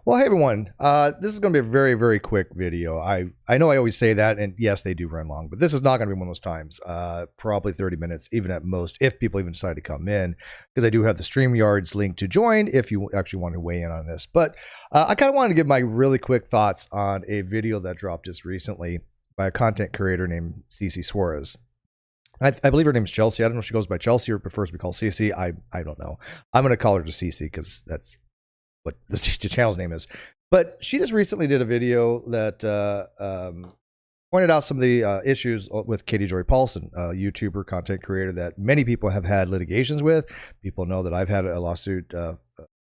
Well, hey everyone. This is going to be a very, very quick video. I know I always say that, and yes, they do run long, but this is not going to be one of those times. Probably 30 minutes, even at most, if people even decide to come in, because I do have the StreamYards link to join if you actually want to weigh in on this. But I kind of wanted to give my really quick thoughts on a video that dropped just recently by a content creator named CC Suarez. I believe her name's Chelsea. I don't know if she goes by Chelsea or prefers to be called CC. I don't know. I'm going to call her just CC because that's what the channel's name is. But she just recently did a video that pointed out some of the issues with Katie Joy Paulson, a YouTuber, content creator that many people have had litigations with. People know that I've had a lawsuit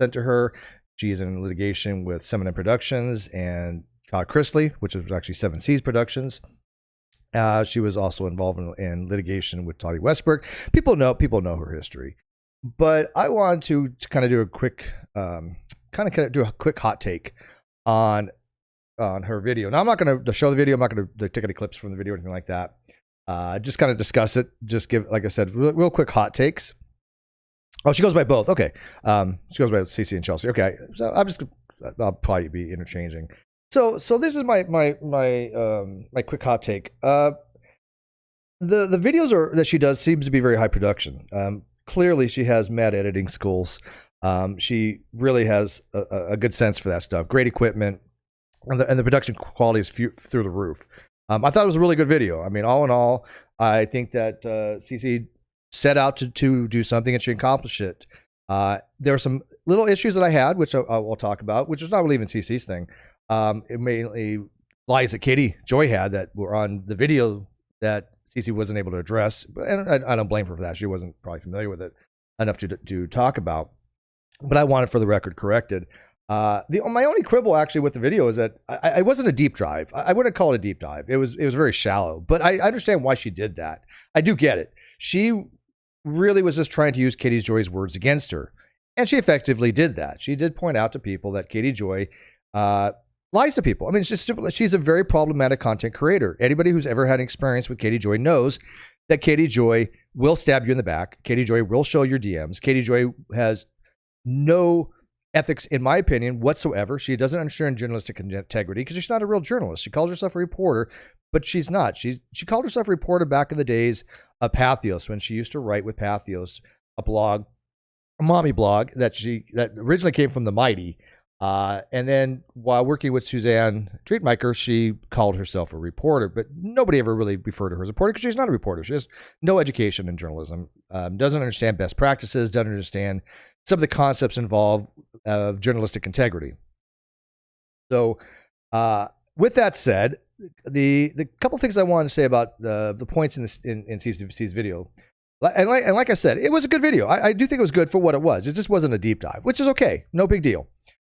sent to her. She's in litigation with Seminole Productions and Todd Chrisley, which is actually 7C's Productions. She was also involved in litigation with Toddy Westbrook. People know her history. But I want to kind of do a quick hot take on her video. Now I'm not going to show the video. I'm not going to take any clips from the video or anything like that. Just kind of discuss it. Just give, like I said, real quick hot takes. Oh, she goes by both. Okay. She goes by CC and Chelsea. Okay. So I'll probably be interchanging. So this is my quick hot take. The videos that she does seems to be very high production. Clearly, she has mad editing skills. She really has a good sense for that stuff. Great equipment, and the production quality is through the roof. I thought it was a really good video. I mean, all in all, I think that CC set out to do something and she accomplished it. There were some little issues that I had, which I will talk about, which was not really even CC's thing. It mainly lies that Katie Joy had that were on the video that CC wasn't able to address, and I don't blame her for that. She wasn't probably familiar with it enough to talk about. But I want it for the record corrected. My only quibble actually with the video is that I wasn't a deep dive. I wouldn't call it a deep dive. It was very shallow. But I understand why she did that. I do get it. She really was just trying to use Katie Joy's words against her, and she effectively did that. She did point out to people that Katie Joy lies to people. I mean, it's just simple. She's a very problematic content creator. Anybody who's ever had experience with Katie Joy knows that Katie Joy will stab you in the back. Katie Joy will show your DMs. Katie Joy has no ethics, in my opinion, whatsoever. She doesn't understand journalistic integrity because she's not a real journalist. She calls herself a reporter, but she's not. She called herself a reporter back in the days of Pathos, when she used to write with Pathos, a blog, a mommy blog that originally came from the Mighty. And then while working with Suzanne Treatmaker, she called herself a reporter, but nobody ever really referred to her as a reporter because she's not a reporter. She has no education in journalism, doesn't understand best practices, doesn't understand some of the concepts involved of journalistic integrity. So with that said, the couple things I wanted to say about the points in CC's video, and like I said, it was a good video. I do think it was good for what it was. It just wasn't a deep dive, which is okay. No big deal.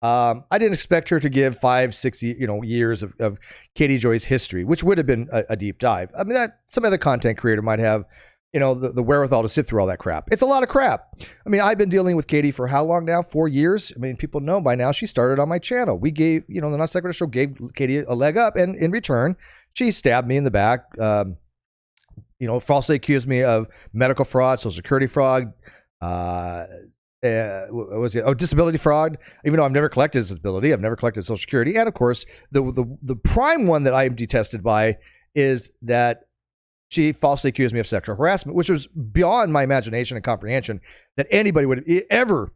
I didn't expect her to give 5-6 years of Katie Joy's history, which would have been a deep dive. I mean, that some other content creator might have, the wherewithal to sit through all that crap. It's a lot of crap. I mean, I've been dealing with Katie for how long now? 4 years. I mean, people know by now she started on my channel. We gave, the Non Sequitur Show gave Katie a leg up, and in return, she stabbed me in the back. Falsely accused me of medical fraud, Social Security fraud. What was it? Oh, disability fraud. Even though I've never collected disability, I've never collected Social Security, and of course, the prime one that I am detested by is that she falsely accused me of sexual harassment, which was beyond my imagination and comprehension that anybody would ever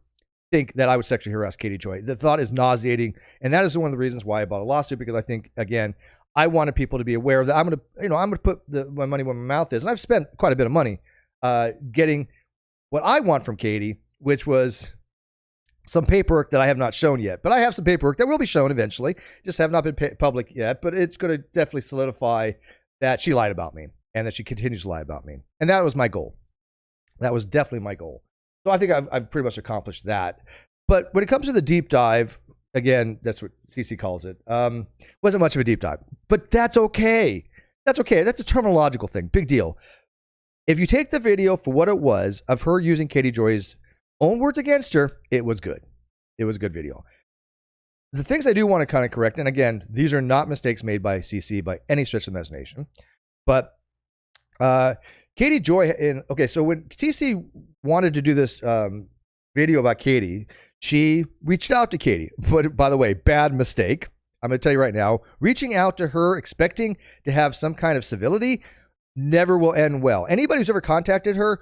think that I would sexually harass Katie Joy. The thought is nauseating, and that is one of the reasons why I bought a lawsuit, because I think, again, I wanted people to be aware that I'm going to put my money where my mouth is, and I've spent quite a bit of money getting what I want from Katie, which was some paperwork that I have not shown yet. But I have some paperwork that will be shown eventually. Just have not been public yet. But it's going to definitely solidify that she lied about me and that she continues to lie about me. And that was my goal. That was definitely my goal. So I think I've pretty much accomplished that. But when it comes to the deep dive, again, that's what CC calls it. Wasn't much of a deep dive. But that's okay. That's okay. That's a terminological thing. Big deal. If you take the video for what it was of her using Katie Joy's own words against her, it was good. It was a good video. The things I do want to kind of correct, and again, these are not mistakes made by CC by any stretch of the imagination, but Katie Joy, so when CC wanted to do this video about Katie, She reached out to Katie, but by the way, bad mistake. I'm going to tell you right now, reaching out to her, expecting to have some kind of civility, never will end well. Anybody who's ever contacted her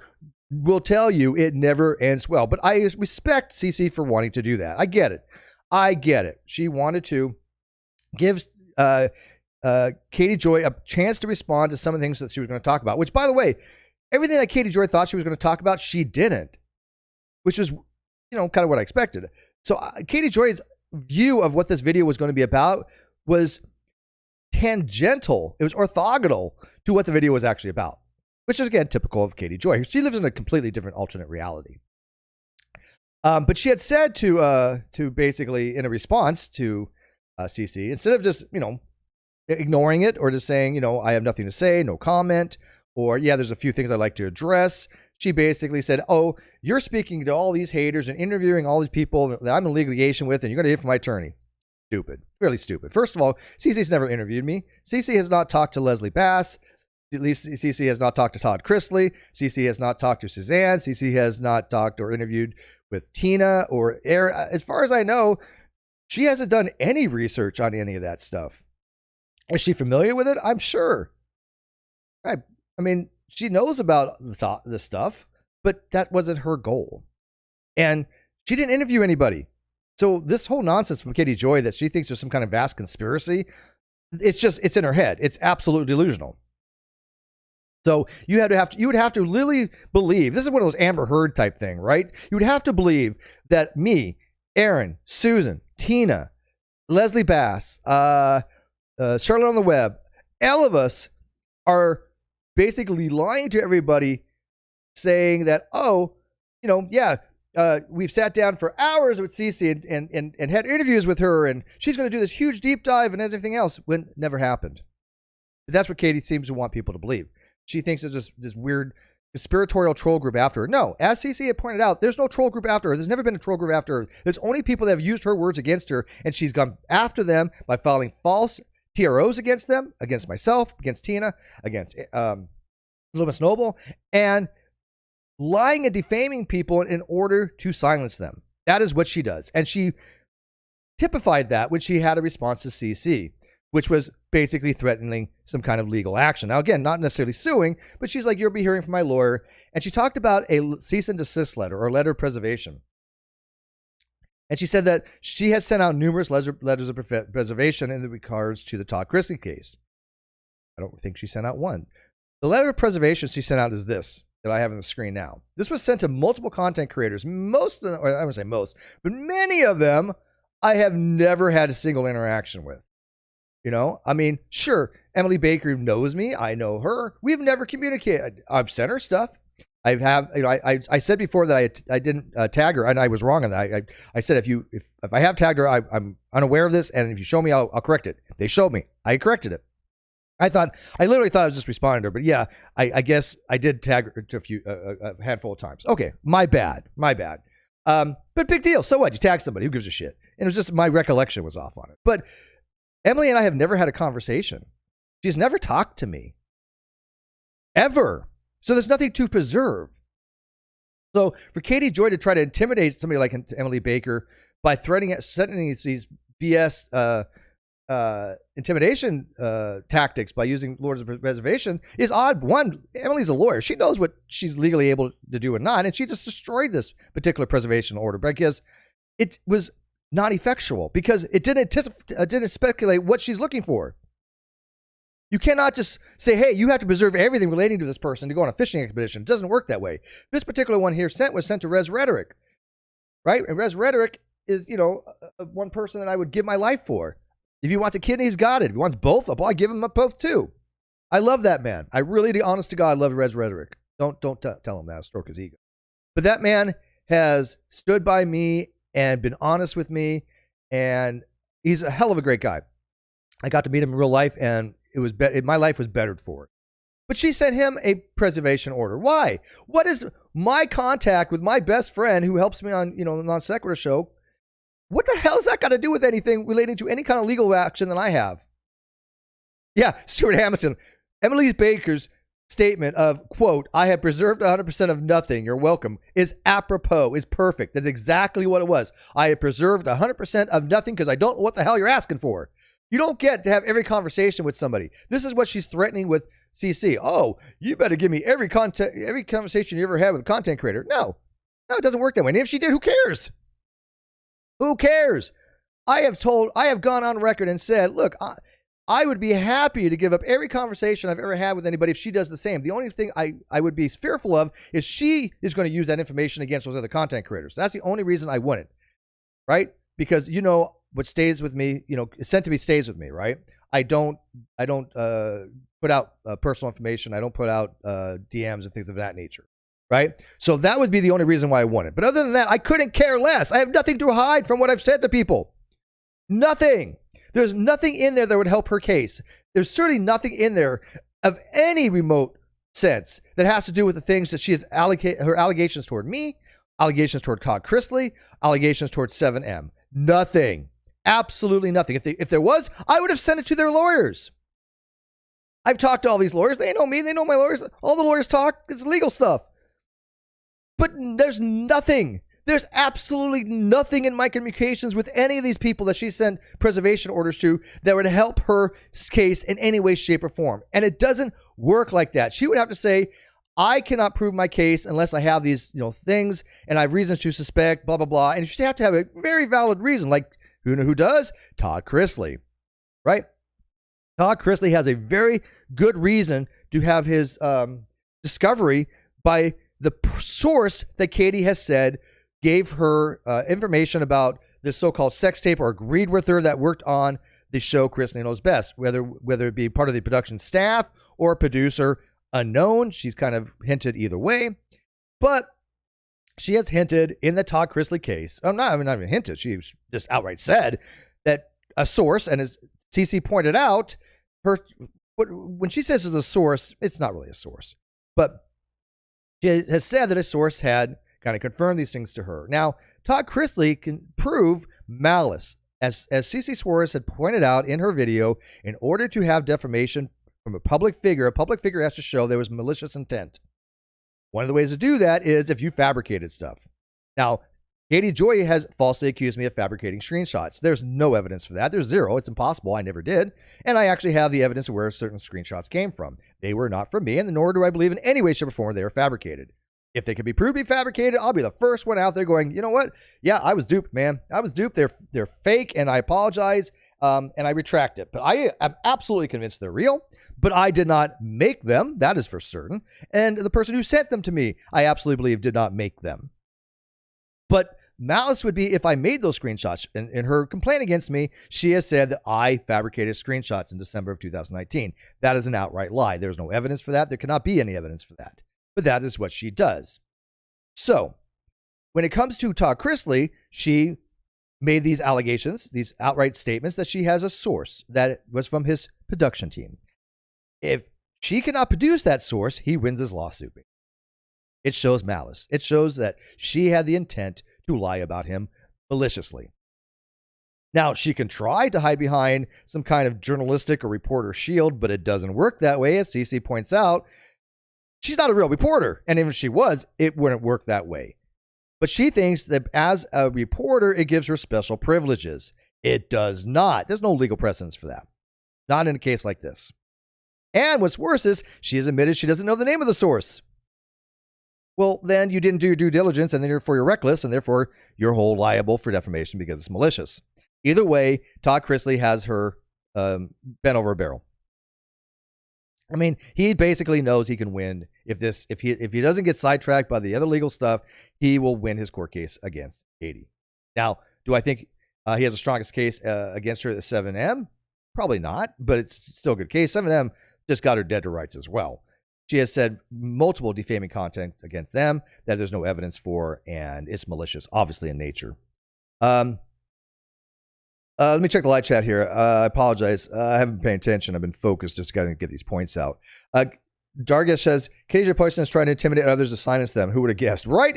will tell you it never ends well. But I respect CC for wanting to do that. I get it. She wanted to give Katie Joy a chance to respond to some of the things that she was going to talk about, which, by the way, everything that Katie Joy thought she was going to talk about, she didn't, which was, kind of what I expected. So Katie Joy's view of what this video was going to be about was tangential. It was orthogonal to what the video was actually about, which is, again, typical of Katie Joy. She lives in a completely different alternate reality. But she had said to basically, in a response to CC, instead of just, ignoring it or just saying, I have nothing to say, no comment, or, yeah, there's a few things I'd like to address. She basically said, oh, you're speaking to all these haters and interviewing all these people that I'm in litigation with, and you're going to hear from my attorney. Stupid. Really stupid. First of all, CC's never interviewed me. CC has not talked to Leslie Bass. At least CC has not talked to Todd Chrisley. CC has not talked to Suzanne. CC has not talked or interviewed with Tina or Aaron. As far as I know, she hasn't done any research on any of that stuff. Is she familiar with it? I'm sure. I mean, she knows about this stuff, but that wasn't her goal. And she didn't interview anybody. So this whole nonsense from Katie Joy that she thinks there's some kind of vast conspiracy, it's in her head. It's absolutely delusional. So you would have to literally believe, this is one of those Amber Heard type thing, right? You would have to believe that me, Aaron, Susan, Tina, Leslie Bass, Charlotte on the Web, all of us are basically lying to everybody, saying that, we've sat down for hours with Cece and had interviews with her, and she's going to do this huge deep dive and everything else, when it never happened. But that's what Katie seems to want people to believe. She thinks there's this weird conspiratorial troll group after her. No, as CC had pointed out, there's no troll group after her. There's never been a troll group after her. There's only people that have used her words against her, and she's gone after them by filing false TROs against them, against myself, against Tina, against Loomis Noble, and lying and defaming people in order to silence them. That is what she does. And she typified that when she had a response to CC, which was basically threatening some kind of legal action. Now, again, not necessarily suing, but she's like, you'll be hearing from my lawyer. And she talked about a cease and desist letter or letter of preservation. And she said that she has sent out numerous letters of preservation in regards to the Todd Chrisley case. I don't think she sent out one. The letter of preservation she sent out is this, that I have on the screen now. This was sent to multiple content creators. Most of them, or I wouldn't say most, but many of them I have never had a single interaction with. Sure, Emily Baker knows me. I know her. We've never communicated. I've sent her stuff. I said before that I didn't tag her, and I was wrong on that. I said if I have tagged her, I'm unaware of this, and if you show me, I'll correct it. They showed me. I corrected it. I literally thought I was just responding to her, but yeah, I guess I did tag her to a handful of times. Okay, my bad. But big deal. So what? You tag somebody. Who gives a shit? And it was just my recollection was off on it. But Emily and I have never had a conversation. She's never talked to me. Ever. So there's nothing to preserve. So for Katie Joy to try to intimidate somebody like Emily Baker by sending these BS intimidation tactics by using Lords of Preservation is odd. One, Emily's a lawyer. She knows what she's legally able to do and not, and she just destroyed this particular preservation order because it was not effectual, because it didn't speculate what she's looking for. You cannot just say, hey, you have to preserve everything relating to this person to go on a fishing expedition. It doesn't work that way. This particular one here was sent to Res Rhetoric, right? And Res Rhetoric is, one person that I would give my life for. If he wants a kidney, he's got it. If he wants both, I'll give him both too. I love that man. I really, honest to God, love Res Rhetoric. Don't tell him that. I'll stroke his ego. But that man has stood by me and been honest with me, and he's a hell of a great guy. I got to meet him in real life, and my life was bettered for it. But she sent him a preservation order. Why? What is my contact with my best friend who helps me on, the Non Sequitur show? What the hell has that got to do with anything relating to any kind of legal action that I have? Yeah, Stuart Hamilton. Emily Baker's statement of, quote, I have preserved 100% of nothing, you're welcome, is apropos, is perfect. That's exactly what it was. I have preserved 100% of nothing because I don't know what the hell you're asking for. You don't get to have every conversation with somebody. This is what she's threatening with CC. Oh, you better give me every conversation you ever had with a content creator. No, it doesn't work that way. And if she did, who cares? Who cares? I have gone on record and said, look, I would be happy to give up every conversation I've ever had with anybody if she does the same. The only thing I would be fearful of is she is going to use that information against those other content creators. That's the only reason I wouldn't, right? Because what stays with me, is sent to me stays with me, right? I don't put out personal information. I don't put out DMs and things of that nature, right? So that would be the only reason why I wouldn't. But other than that, I couldn't care less. I have nothing to hide from what I've said to people. Nothing. There's nothing in there that would help her case. There's certainly nothing in there of any remote sense that has to do with the things that she has her allegations toward me, allegations toward Todd Chrisley, allegations toward 7M. Nothing. Absolutely nothing. If there was, I would have sent it to their lawyers. I've talked to all these lawyers. They know me. They know my lawyers. All the lawyers talk. It's legal stuff. But there's nothing. There's absolutely nothing in my communications with any of these people that she sent preservation orders to that would help her case in any way, shape, or form. And it doesn't work like that. She would have to say, I cannot prove my case unless I have these, things, and I have reasons to suspect, blah, blah, blah. And she'd have to have a very valid reason, like who does? Todd Chrisley, right? Todd Chrisley has a very good reason to have his discovery by the source that Katie has said gave her information about this so-called sex tape, or agreed with her, that worked on the show Chrisley Knows Best, whether it be part of the production staff or a producer, unknown. She's kind of hinted either way, but she has hinted in the Todd Chrisley case. Not even hinted. She just outright said that a source, and as CC pointed out, when she says it's a source, it's not really a source, but she has said that a source had kind of confirmed these things to her. Now, Todd Chrisley can prove malice. As CC Suarez had pointed out in her video, in order to have defamation from a public figure has to show there was malicious intent. One of the ways to do that is if you fabricated stuff. Now, Katie Joy has falsely accused me of fabricating screenshots. There's no evidence for that. There's zero. It's impossible. I never did. And I actually have the evidence of where certain screenshots came from. They were not from me, and nor do I believe in any way, shape, or form they were fabricated. If they can be proved to be fabricated, I'll be the first one out there going, you know what? Yeah, I was duped, man. I was duped. They're fake, and I apologize, and I retract it. But I am absolutely convinced they're real, but I did not make them. That is for certain. And the person who sent them to me, I absolutely believe did not make them. But malice would be if I made those screenshots. In her complaint against me, she has said that I fabricated screenshots in December of 2019. That is an outright lie. There's no evidence for that. There cannot be any evidence for that. But that is what she does. So, when it comes to Todd Chrisley, she made these allegations, these outright statements that she has a source that was from his production team. If she cannot produce that source, he wins his lawsuit. It shows malice. It shows that she had the intent to lie about him maliciously. Now, she can try to hide behind some kind of journalistic or reporter shield, but it doesn't work that way. As CC points out, she's not a real reporter. And even if she was, it wouldn't work that way. But she thinks that as a reporter, it gives her special privileges. It does not. There's no legal precedence for that. Not in a case like this. And what's worse is she has admitted she doesn't know the name of the source. Well, then you didn't do your due diligence, and therefore you're reckless, and therefore you're whole liable for defamation because it's malicious. Either way, Todd Chrisley has her bent over a barrel. I mean, he basically knows he can win if he doesn't get sidetracked by the other legal stuff, he will win his court case against Katie. Now, do I think he has the strongest case against her at 7M? Probably not, but it's still a good case. 7M just got her dead to rights as well. She has said multiple defaming content against them that there's no evidence for, and it's malicious, obviously in nature. Let me check the live chat here. I apologize. I haven't been paying attention. I've been focused just to get these points out. Dargis says, Katie Joy Paulson is trying to intimidate others to silence them. Who would have guessed? Right?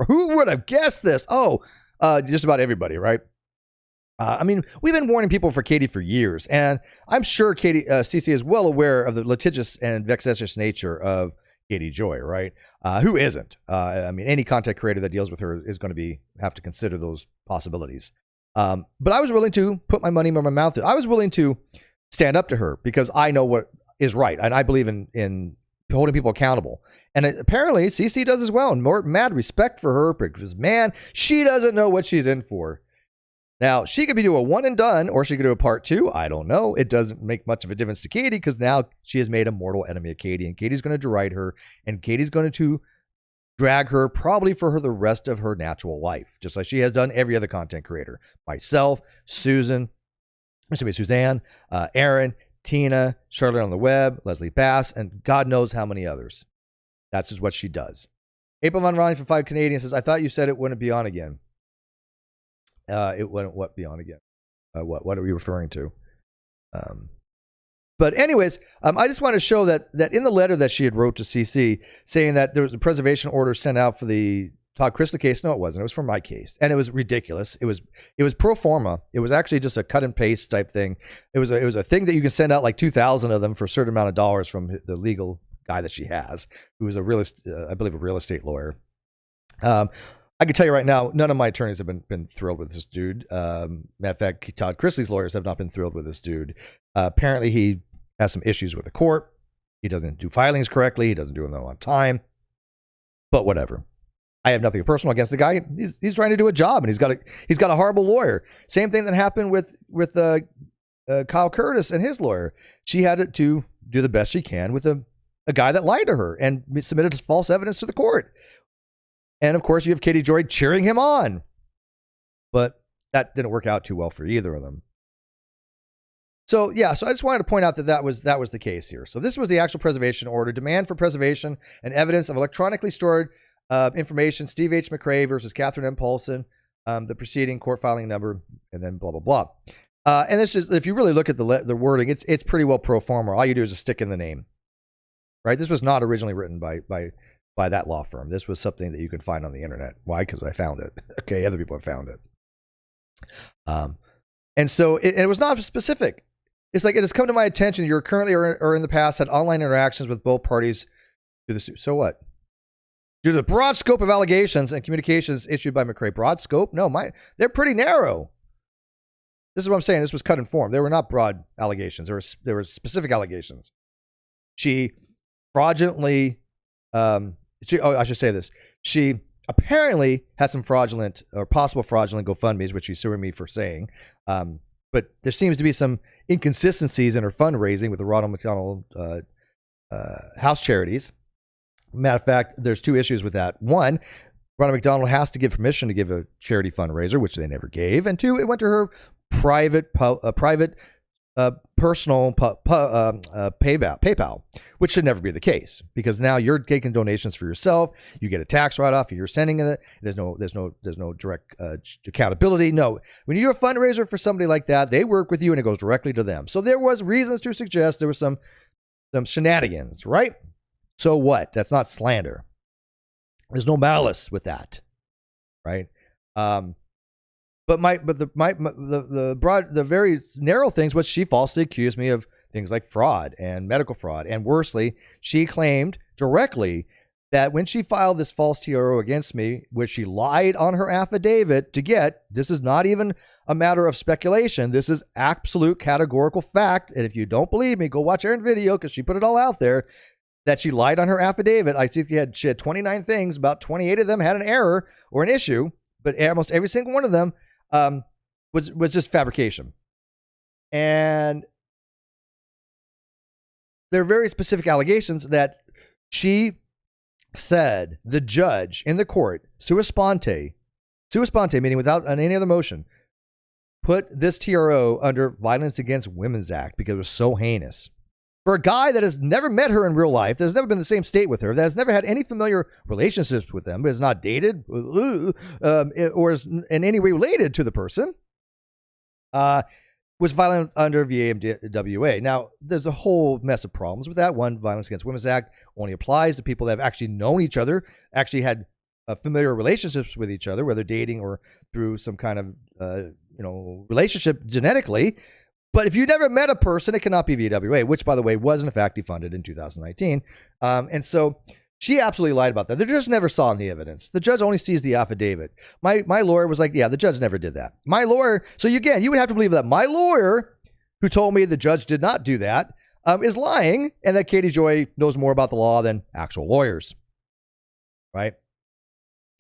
Who would have guessed this? Oh, just about everybody, right? I mean, we've been warning people for Katie for years, and I'm sure CC is well aware of the litigious and vexatious nature of Katie Joy, right? Who isn't? I mean, any content creator that deals with her is going to have to consider those possibilities. But I was willing to put my money where my mouth is. I was willing to stand up to her because I know what is right, and I believe in holding people accountable. And apparently, CC does as well. And more mad respect for her because, man, she doesn't know what she's in for. Now, she could be doing a one and done, or she could do a part 2. I don't know. It doesn't make much of a difference to Katie because now she has made a mortal enemy of Katie, and Katie's going to deride her, and Katie's going to drag her probably for the rest of her natural life, just like she has done every other content creator. Myself, Suzanne, Aaron, Tina, Charlotte on the Web, Leslie Bass, and God knows how many others. That's just what she does. April Von Ryan for 5 Canadian says, I thought you said it wouldn't be on again. It wouldn't be on again? What are we referring to? But anyways, I just want to show that in the letter that she had wrote to CC saying that there was a preservation order sent out for the Todd Chrisley case. No, it wasn't. It was for my case. And it was ridiculous. It was pro forma. It was actually just a cut and paste type thing. It was a thing that you can send out like 2,000 of them for a certain amount of dollars from the legal guy that she has, who is I believe a real estate lawyer. I can tell you right now, none of my attorneys have been thrilled with this dude. Matter of fact, Todd Chrisley's lawyers have not been thrilled with this dude. Apparently, he has some issues with the court. He doesn't do filings correctly. He doesn't do them on time. But whatever. I have nothing personal against the guy. He's trying to do a job, and he's got a horrible lawyer. Same thing that happened with Kyle Curtis and his lawyer. She had to do the best she can with a guy that lied to her and submitted false evidence to the court. And of course, you have Katie Joy cheering him on. But that didn't work out too well for either of them. So I just wanted to point out that was the case here. So this was the actual preservation order. Demand for preservation and evidence of electronically stored information. Steve H. McRae versus Catherine M. Paulson. The preceding court filing number, and then blah, blah, blah. And this is, if you really look at the wording, it's pretty well pro forma. All you do is just stick in the name. Right? This was not originally written by that law firm. This was something that you could find on the internet. Why? Because I found it. Okay, other people have found it. And so it was not specific. It's like, it has come to my attention you're currently or in the past had online interactions with both parties to the suit. So what? Due to the broad scope of allegations and communications issued by McRae. Broad scope? No, they're pretty narrow. This is what I'm saying. This was cut and formed. They were not broad allegations. There were specific allegations. She fraudulently... I should say this. She apparently had some fraudulent or possible fraudulent GoFundMes, which she's suing me for saying. But there seems to be some inconsistencies in her fundraising with the Ronald McDonald House Charities. Matter of fact, there's 2 issues with that. 1, Ronald McDonald has to give permission to give a charity fundraiser, which they never gave. And 2, it went to her private personal PayPal, which should never be the case, because now you're taking donations for yourself. You get a tax write-off. You're sending it. There's no direct accountability. No, when you do a fundraiser for somebody like that, they work with you and it goes directly to them. So there was reasons to suggest there was some shenanigans, right? So what? That's not slander. There's no malice with that, right? But the very narrow things was she falsely accused me of things like fraud and medical fraud. And worsely, she claimed directly that when she filed this false TRO against me, which she lied on her affidavit to get, this is not even a matter of speculation. This is absolute categorical fact. And if you don't believe me, go watch Erin's video because she put it all out there, that she lied on her affidavit. I see she had 29 things. About 28 of them had an error or an issue, but almost every single one of them was just fabrication. And there are very specific allegations that she said the judge in the court, sua sponte, meaning without any other motion, put this TRO under Violence Against Women's Act because it was so heinous. For a guy that has never met her in real life, that has never been in the same state with her, that has never had any familiar relationships with them, is not dated, or is in any way related to the person, was violent under VAMWA. Now, there's a whole mess of problems with that. One, Violence Against Women's Act only applies to people that have actually known each other, actually had familiar relationships with each other, whether dating or through some kind of relationship genetically. But if you never met a person, it cannot be VWA, which, by the way, was in fact defunded in 2019. And so she absolutely lied about that. The judge never saw any evidence. The judge only sees the affidavit. My lawyer was like, yeah, the judge never did that. My lawyer, so again, you would have to believe that my lawyer, who told me the judge did not do that, is lying, and that Katie Joy knows more about the law than actual lawyers. Right?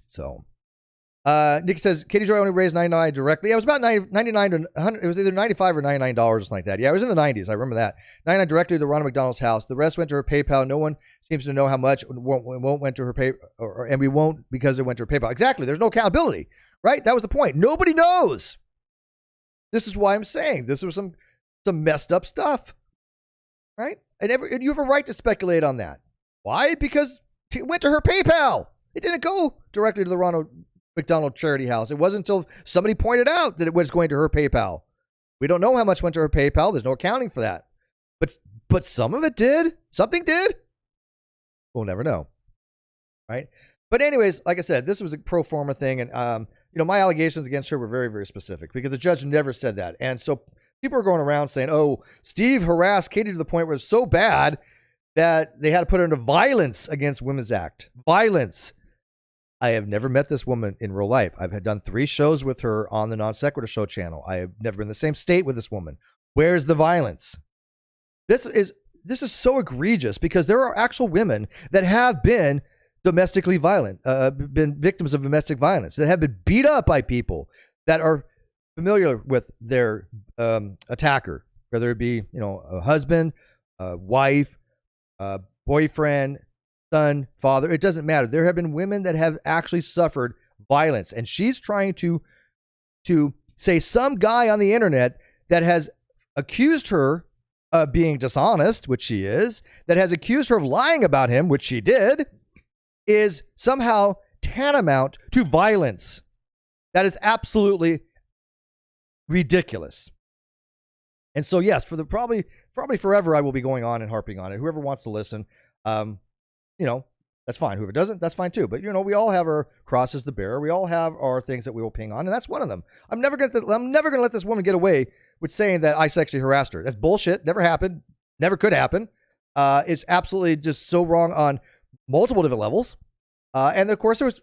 So... Nick says Katie Joy only raised $99 directly. Yeah, it was about 99 to 100. It was either $95 or $99 or something like that. Yeah, it was in the 90s. I remember that. 99 directly to Ronald McDonald's house. The rest went to her PayPal. No one seems to know how much. Won't went to her pay, and we won't because it went to her PayPal. Exactly. There's no accountability. Right. That was the point. Nobody knows. This is why I'm saying this was some messed up stuff. Right. And you have a right to speculate on that. Why? Because it went to her PayPal. It didn't go directly to the Ronald McDonald charity house. It wasn't until somebody pointed out that it was going to her PayPal. We don't know how much went to her PayPal. There's no accounting for that. But some of it did. Something did. We'll never know. Right? But anyways, like I said, this was a pro forma thing. And, my allegations against her were very, very specific because the judge never said that. And so people are going around saying, oh, Steve harassed Katie to the point where it's so bad that they had to put her into Violence Against Women's Act. Violence. I have never met this woman in real life. I've done 3 shows with her on the Non Sequitur Show channel. I have never been in the same state with this woman. Where's the violence? This is so egregious because there are actual women that have been domestically violent, been victims of domestic violence, that have been beat up by people that are familiar with their attacker, whether it be a husband, a wife, a boyfriend, son, father, it doesn't matter. There have been women that have actually suffered violence, and she's trying to say some guy on the internet that has accused her of being dishonest, which she is, that has accused her of lying about him, which she did, is somehow tantamount to violence. That is absolutely ridiculous. And so, yes, for the probably forever, I will be going on and harping on it. Whoever wants to listen, that's fine. Whoever doesn't, that's fine too. But we all have our crosses to bear. We all have our things that we will ping on, and that's one of them. I'm never gonna let this woman get away with saying that I sexually harassed her. That's bullshit. Never happened. Never could happen. It's absolutely just so wrong on multiple different levels. And of course, there was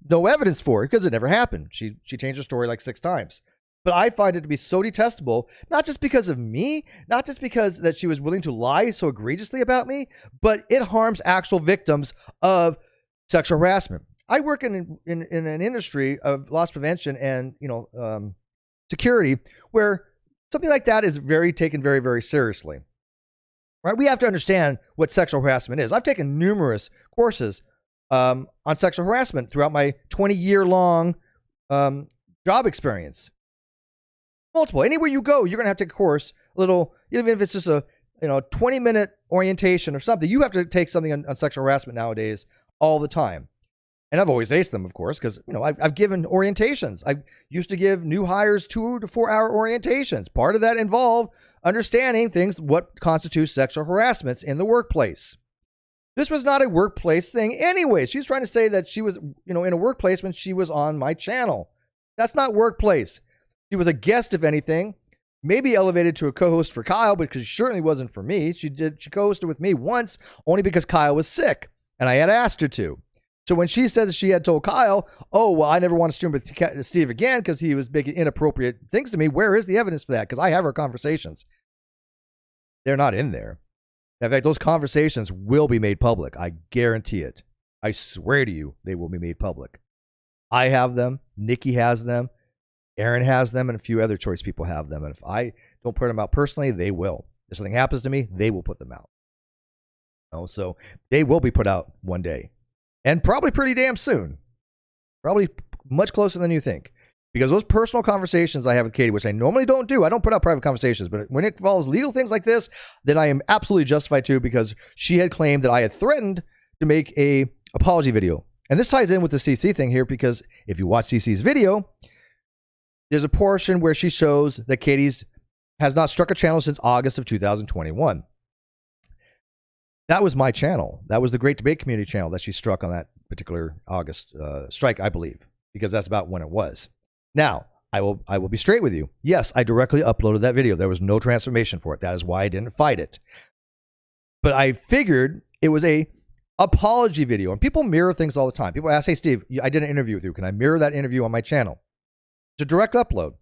no evidence for it because it never happened. She changed her story like 6 times. But I find it to be so detestable, not just because of me, not just because that she was willing to lie so egregiously about me, but it harms actual victims of sexual harassment. I work in an industry of loss prevention and security where something like that is taken very, very seriously. Right? We have to understand what sexual harassment is. I've taken numerous courses on sexual harassment throughout my 20-year-long job experience. Multiple. Anywhere you go, you're going to have to take a course, even if it's just a 20-minute orientation or something. You have to take something on sexual harassment nowadays all the time. And I've always aced them, of course, because I've given orientations. I used to give new hires 2 to 4 hour orientations. Part of that involved understanding what constitutes sexual harassments in the workplace. This was not a workplace thing anyway. She's trying to say that she was, in a workplace when she was on my channel. That's not workplace. She was a guest, if anything, maybe elevated to a co-host for Kyle, because she certainly wasn't for me. She co-hosted with me once, only because Kyle was sick, and I had asked her to. So when she says she had told Kyle, oh, well, I never want to stream with Steve again because he was making inappropriate things to me, where is the evidence for that? Because I have our conversations. They're not in there. In fact, those conversations will be made public. I guarantee it. I swear to you, they will be made public. I have them. Nikki has them. Aaron has them, and a few other choice people have them. And if I don't put them out personally, they will. If something happens to me, they will put them out. So they will be put out one day. And probably pretty damn soon. Probably much closer than you think. Because those personal conversations I have with Katie, which I normally don't do, I don't put out private conversations, but when it involves legal things like this, then I am absolutely justified to, because she had claimed that I had threatened to make a apology video. And this ties in with the CC thing here, because if you watch CC's video, there's a portion where she shows that Katie's has not struck a channel since August of 2021. That was my channel. That was the Great Debate Community channel that she struck on that particular August strike, I believe, because that's about when it was. Now, I will be straight with you. Yes, I directly uploaded that video. There was no transformation for it. That is why I didn't fight it. But I figured it was a apology video, and people mirror things all the time. People ask, "Hey, Steve, I did an interview with you. Can I mirror that interview on my channel?" It's a direct upload.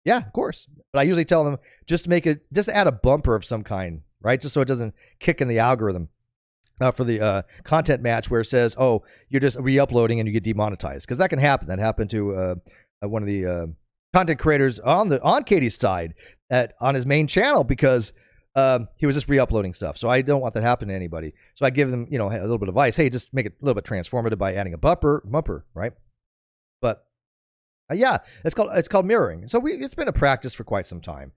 Yeah, of course. But I usually tell them just add a bumper of some kind, right? Just so it doesn't kick in the algorithm for the content match where it says, "Oh, you're just re-uploading and you get demonetized," because that can happen. That happened to one of the content creators on Katie's side on his main channel because he was just re-uploading stuff. So I don't want that to happen to anybody. So I give them, a little bit of advice. Hey, just make it a little bit transformative by adding a bumper, right? But yeah, it's called mirroring. So it's been a practice for quite some time.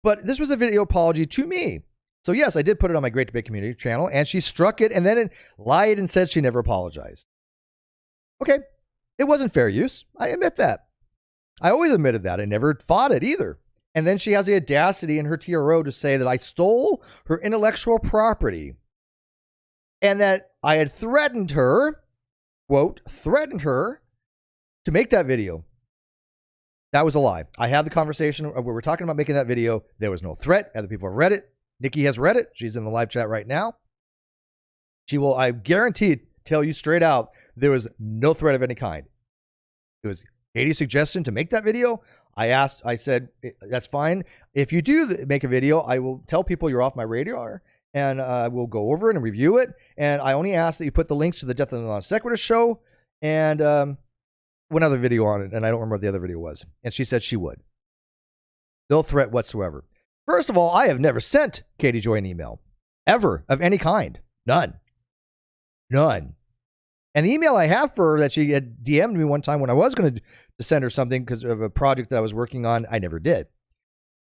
But this was a video apology to me. So yes, I did put it on my Great Debate Community channel, and she struck it and then it lied and said she never apologized. Okay, it wasn't fair use. I admit that. I always admitted that. I never fought it either. And then she has the audacity in her TRO to say that I stole her intellectual property and that I had threatened her, quote, threatened her to make that video. That was a lie. I had the conversation where we're talking about making that video. There was no threat. Other people have read it. Nikki has read it. She's in the live chat right now. She will, I guarantee, tell you straight out, there was no threat of any kind. It was Katie's suggestion to make that video. I said, that's fine. If you do make a video, I will tell people you're off my radar and we'll go over it and review it. And I only ask that you put the links to the Death of the Non Sequitur show and one other video on it. And I don't remember what the other video was. And she said she would. No threat whatsoever. First of all, I have never sent Katie Joy an email ever of any kind. None. And the email I have for her that she had DM'd me one time when I was going to send her something because of a project that I was working on, I never did.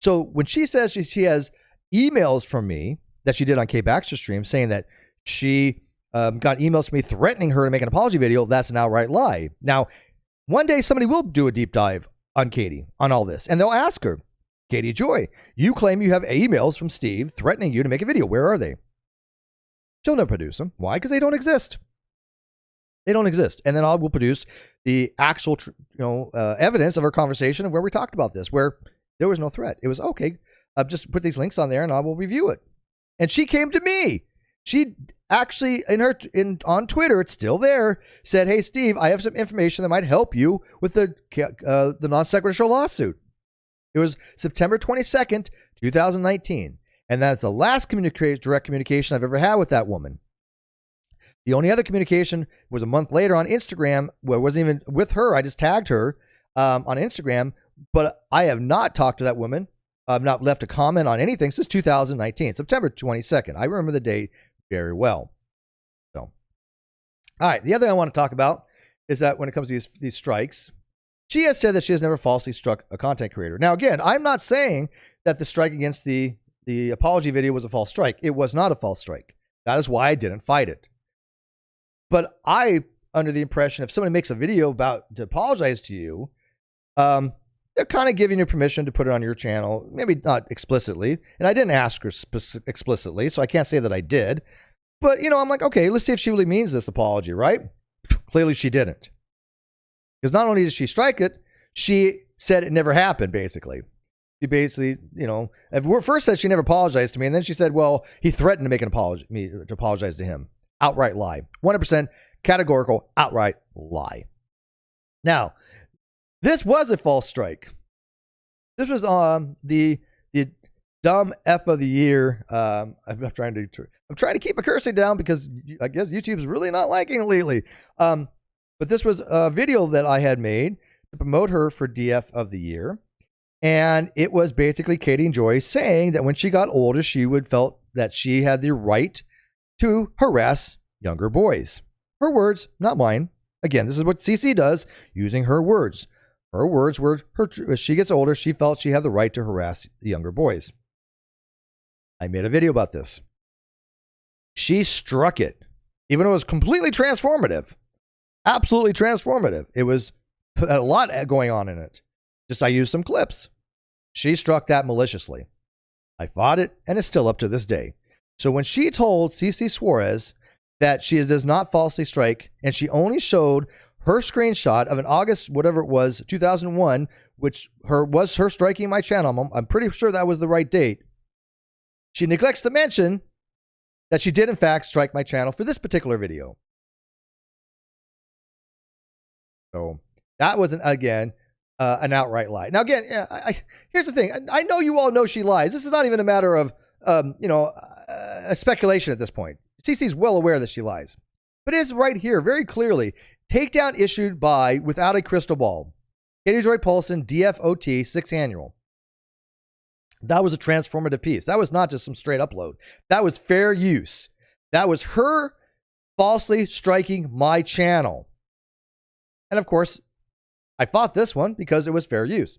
So when she says she has emails from me that she did on Kay Baxter stream saying that she got emails from me threatening her to make an apology video, that's an outright lie. Now, one day somebody will do a deep dive on Katie, on all this, and they'll ask her, Katie Joy, you claim you have emails from Steve threatening you to make a video. Where are they? She'll never produce them. Why? Because they don't exist. They don't exist. And then I will produce the actual, evidence of our conversation of where we talked about this, where there was no threat. It was, okay, just put these links on there and I will review it. And she came to me. She actually, on Twitter, it's still there, said, hey, Steve, I have some information that might help you with the Non Sequitur Show lawsuit. It was September 22nd, 2019. And that's the last direct communication I've ever had with that woman. The only other communication was a month later on Instagram, where it wasn't even with her. I just tagged her on Instagram, but I have not talked to that woman. I've not left a comment on anything since 2019, September 22nd. I remember the date very well. So, all right. The other thing I want to talk about is that when it comes to these strikes, she has said that she has never falsely struck a content creator. Now, again, I'm not saying that the strike against the apology video was a false strike. It was not a false strike. That is why I didn't fight it. But I, under the impression, if somebody makes a video to apologize to you, they're kind of giving you permission to put it on your channel, maybe not explicitly. And I didn't ask her explicitly, so I can't say that I did. But, I'm like, okay, let's see if she really means this apology, right? Clearly she didn't. Because not only did she strike it, she said it never happened, basically. She basically, at first said she never apologized to me, and then she said, well, he threatened to make to apologize to him. Outright lie. 100% categorical outright lie. Now, this was a false strike. This was the dumb F of the year. I'm trying to keep my cursing down because I guess YouTube's really not liking it lately. But this was a video that I had made to promote her for DF of the year. And it was basically Katie Joy saying that when she got older, she felt that she had the right to harass younger boys. Her words, not mine. Again, this is what CC does, using her words. Her words were, as she gets older, she felt she had the right to harass the younger boys. I made a video about this. She struck it, even though it was completely transformative. Absolutely transformative. It was a lot going on in it. Just I used some clips. She struck that maliciously. I fought it, and it's still up to this day. So when she told CC Suarez that she does not falsely strike, and she only showed her screenshot of an August, whatever it was, 2001, which was her striking my channel. I'm pretty sure that was the right date. She neglects to mention that she did, in fact, strike my channel for this particular video. So that was, an outright lie. Now, again, here's the thing. I know you all know she lies. This is not even a matter of, a speculation at this point. CC's well aware that she lies. But it is right here, very clearly, takedown issued by, without a crystal ball, Katie Joy Paulson, DFOT, 6th annual. That was a transformative piece. That was not just some straight upload. That was fair use. That was her falsely striking my channel. And of course, I fought this one because it was fair use.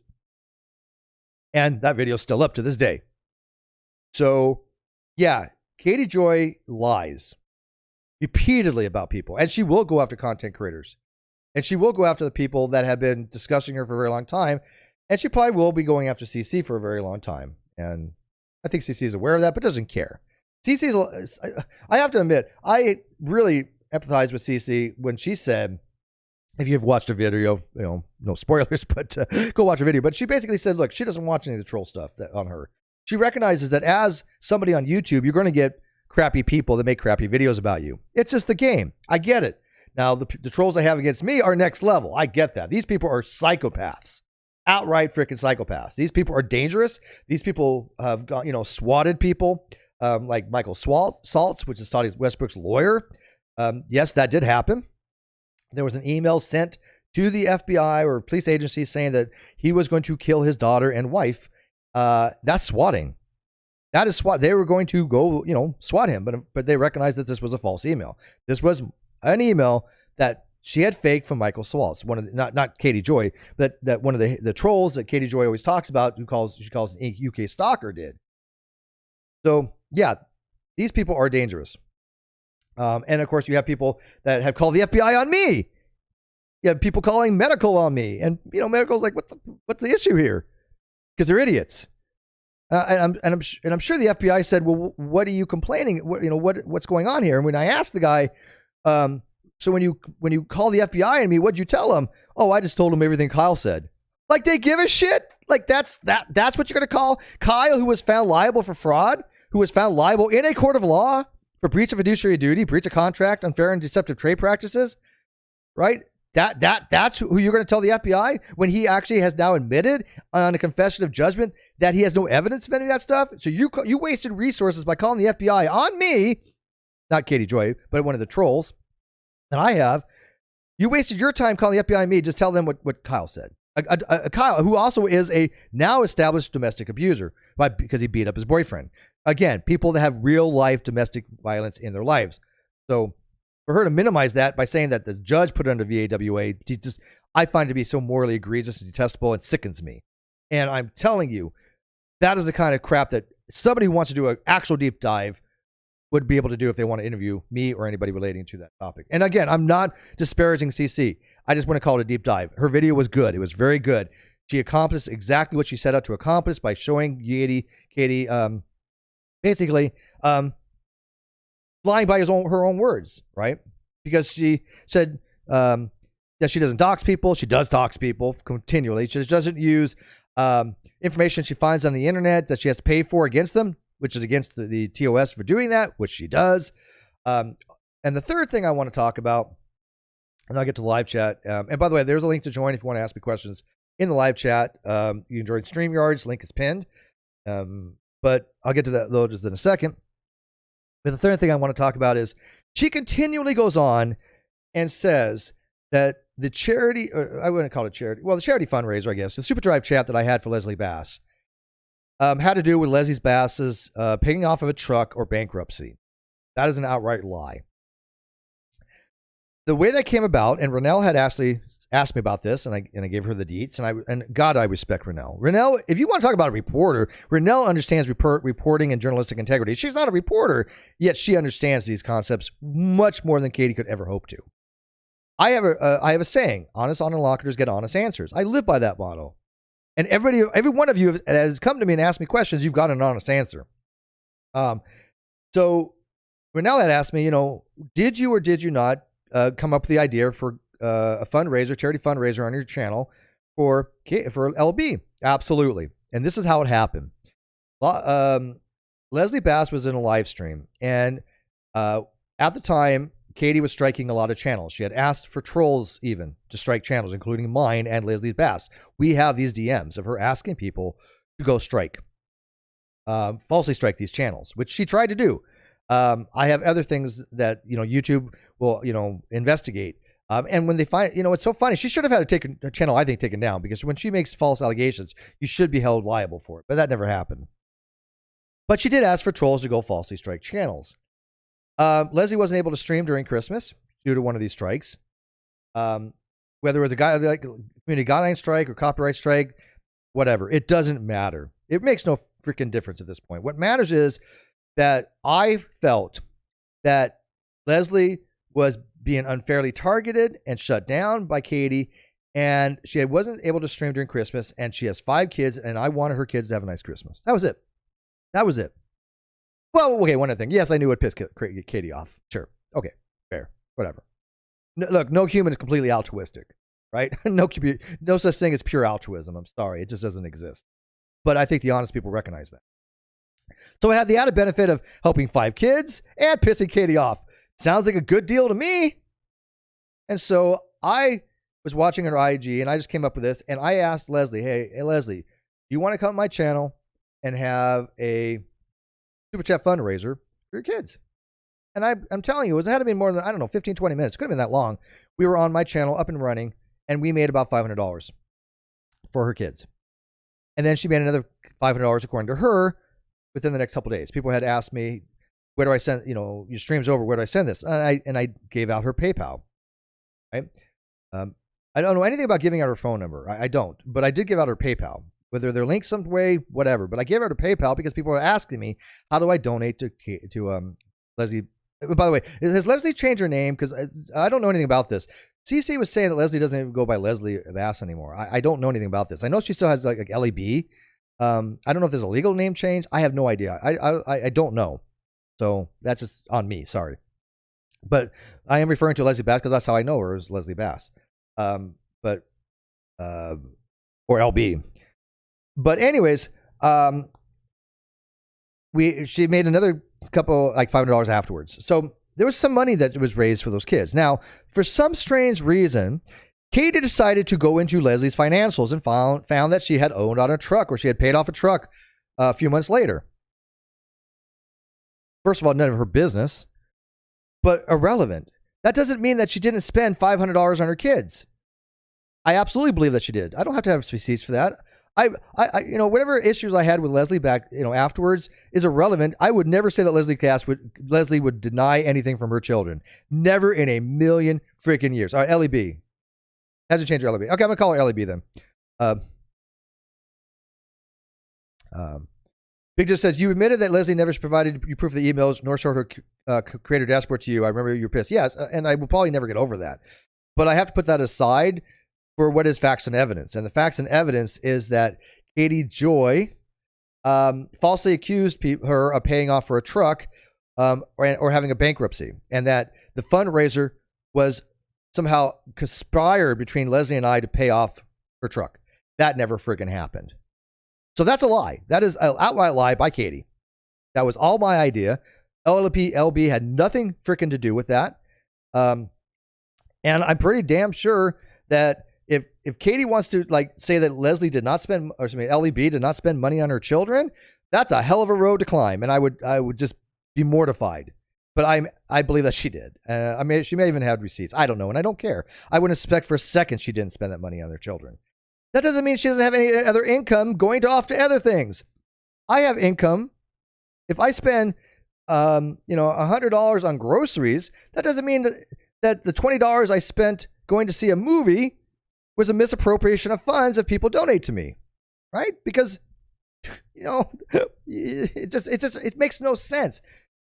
And that video's still up to this day. So, yeah, Katie Joy lies repeatedly about people. And she will go after content creators. And she will go after the people that have been discussing her for a very long time. And she probably will be going after CC for a very long time. And I think CC is aware of that, but doesn't care. CC's, I have to admit, I really empathize with CC when she said, if you've watched a video, no spoilers, but go watch a video. But she basically said, look, she doesn't watch any of the troll stuff on her. She recognizes that as somebody on YouTube, you're going to get crappy people that make crappy videos about you. It's just the game. I get it. Now, the trolls I have against me are next level. I get that. These people are psychopaths. Outright freaking psychopaths. These people are dangerous. These people have gone, swatted people, like Michael Saltz, which is Todd Westbrook's lawyer. Yes, that did happen. There was an email sent to the FBI or police agency saying that he was going to kill his daughter and wife. That's swatting. That is SWAT. They were going to go, swat him, but they recognized that this was a false email. This was an email that she had faked from Michael Saltz, one of the, not Katie Joy, that one of the trolls that Katie Joy always talks about, she calls an UK stalker, did. So yeah, these people are dangerous. And of course, you have people that have called the FBI on me. You have people calling medical on me, and medical's like, what's the issue here? Because they're idiots. And I'm sure the FBI said, well, what are you complaining? What's going on here? And when I asked the guy, so when you call the FBI on me, what'd you tell them? Oh, I just told them everything Kyle said. Like, they give a shit? Like, that's what you're going to call Kyle, who was found liable for fraud, who was found liable in a court of law for breach of fiduciary duty, breach of contract, unfair and deceptive trade practices, right? That's who you're going to tell the FBI when he actually has now admitted on a confession of judgment that he has no evidence of any of that stuff. So you wasted resources by calling the FBI on me, not Katie Joy, but one of the trolls that I have. You wasted your time calling the FBI on me. Just tell them what Kyle said. Kyle, who also is a now established domestic abuser because he beat up his boyfriend. Again, people that have real life domestic violence in their lives. So for her to minimize that by saying that the judge put it under VAWA, I find it to be so morally egregious and detestable and sickens me. And I'm telling you, that is the kind of crap that somebody who wants to do an actual deep dive would be able to do if they want to interview me or anybody relating to that topic. And again, I'm not disparaging CC. I just want to call it a deep dive. Her video was good. It was very good. She accomplished exactly what she set out to accomplish by showing Katie basically lying by her own words, right? Because she said that she doesn't dox people. She does dox people continually. She doesn't use information she finds on the internet that she has to pay for against them, which is against the TOS for doing that, which she does. And the third thing I want to talk about, and I'll get to the live chat. And by the way, there's a link to join if you want to ask me questions in the live chat. You can join StreamYard's link is pinned. But I'll get to that though just in a second. But the third thing I want to talk about is she continually goes on and says that the charity, or I wouldn't call it charity, well, the charity fundraiser, I guess, the Super Drive chat that I had for Leslie Bass had to do with Leslie Bass's paying off of a truck or bankruptcy. That is an outright lie. The way that came about, and Renelle had asked me about this, and I gave her the deets, and God, I respect Renelle. Renelle, if you want to talk about a reporter, Renelle understands reporting and journalistic integrity. She's not a reporter, yet she understands these concepts much more than Katie could ever hope to. I have a saying: honest interlocutors get honest answers. I live by that motto. And every one of you has come to me and asked me questions. You've got an honest answer. So Now that asked me, did you or did you not come up with the idea for a fundraiser, charity fundraiser on your channel for LB? Absolutely. And this is how it happened. Leslie Bass was in a live stream, and at the time, Katie was striking a lot of channels. She had asked for trolls even to strike channels, including mine and Leslie Bass. We have these DMs of her asking people to go strike, falsely strike these channels, which she tried to do. I have other things that, YouTube will, investigate. And when they find, it's so funny. She should have had her channel, I think, taken down, because when she makes false allegations, you should be held liable for it. But that never happened. But she did ask for trolls to go falsely strike channels. Leslie wasn't able to stream during Christmas due to one of these strikes. Whether it was a community guideline strike or copyright strike, whatever, it doesn't matter. It makes no freaking difference at this point. What matters is that I felt that Leslie was being unfairly targeted and shut down by Katie, and she wasn't able to stream during Christmas, and she has 5 kids, and I wanted her kids to have a nice Christmas. That was it. Well, okay, one other thing. Yes, I knew it pissed Katie off. Sure. Okay, fair. Whatever. Look, no human is completely altruistic, right? No such thing as pure altruism. I'm sorry. It just doesn't exist. But I think the honest people recognize that. So I had the added benefit of helping 5 kids and pissing Katie off. Sounds like a good deal to me. And so I was watching her IG, and I just came up with this, and I asked Leslie, hey Leslie, do you want to come to my channel and have a Super Chat fundraiser for your kids? And I'm telling you, it had to be more than, 15, 20 minutes. It could have been that long. We were on my channel up and running, and we made about $500 for her kids. And then she made another $500 according to her within the next couple of days. People had asked me, where do I send, your stream's over, where do I send this? And I gave out her PayPal, right? I don't know anything about giving out her phone number. I don't, but I did give out her PayPal. Whether they're linked some way, whatever. But I gave her to PayPal because people are asking me, how do I donate to Leslie? By the way, has Leslie changed her name? Because I don't know anything about this. CC was saying that Leslie doesn't even go by Leslie Bass anymore. I don't know anything about this. I know she still has like LEB. I don't know if there's a legal name change. I have no idea. I don't know. So that's just on me. Sorry. But I am referring to Leslie Bass because that's how I know her, is Leslie Bass. Or LB. But anyways, she made another couple, like $500 afterwards. So there was some money that was raised for those kids. Now, for some strange reason, Katie decided to go into Leslie's financials and found that she had owned on a truck, or she had paid off a truck a few months later. First of all, none of her business, but irrelevant. That doesn't mean that she didn't spend $500 on her kids. I absolutely believe that she did. I don't have to have receipts for that. I whatever issues I had with Leslie back, afterwards is irrelevant. I would never say that Leslie would deny anything from her children. Never in a million freaking years. All right, LEB. Hasn't changed her LEB. Okay, I'm going to call her LEB then. Big Just says, you admitted that Leslie never provided you proof of the emails, nor showed her creator dashboard to you. I remember you were pissed. Yes, and I will probably never get over that. But I have to put that aside for what is facts and evidence. And the facts and evidence is that Katie Joy falsely accused her of paying off for a truck or having a bankruptcy, and that the fundraiser was somehow conspired between Leslie and I to pay off her truck. That never friggin' happened. So that's a lie. That is an outright lie by Katie. That was all my idea. LB had nothing freaking to do with that. And I'm pretty damn sure that if Katie wants to say that Leslie did not spend, or excuse me, LEB did not spend money on her children, that's a hell of a road to climb, and I would just be mortified. But I believe that she did. She may even have receipts. I don't know, and I don't care. I wouldn't expect for a second she didn't spend that money on their children. That doesn't mean she doesn't have any other income going off to other things. I have income. If I spend $100 on groceries, that doesn't mean that the $20 I spent going to see a movie was a misappropriation of funds if people donate to me, right? Because, it makes no sense.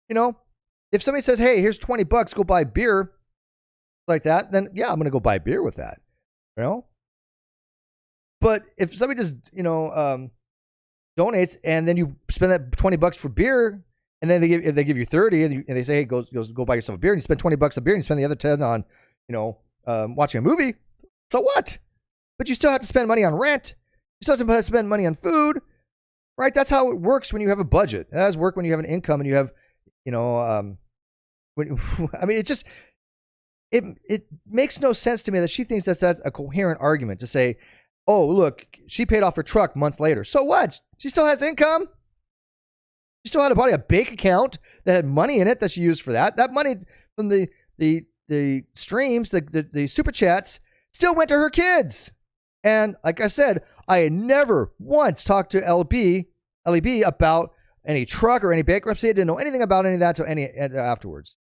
If somebody says, hey, here's $20, go buy beer like that, then yeah, I'm going to go buy beer with that, But if somebody just, donates and then you spend that $20 for beer, And then they give you 30 and they say, hey, go buy yourself a beer, and you spend $20 a beer and you spend the other 10 on, watching a movie. So what? But you still have to spend money on rent. You still have to spend money on food, right? That's how it works when you have a budget. It does work when you have an income and you have, it makes no sense to me that she thinks that's a coherent argument to say, oh, look, she paid off her truck months later. So what? She still has income. She still had probably a bank account that had money in it that she used for that. That money from the streams, the super chats, still went to her kids. And like I said, I had never once talked to LEB about any truck or any bankruptcy. I didn't know anything about any of that until afterwards.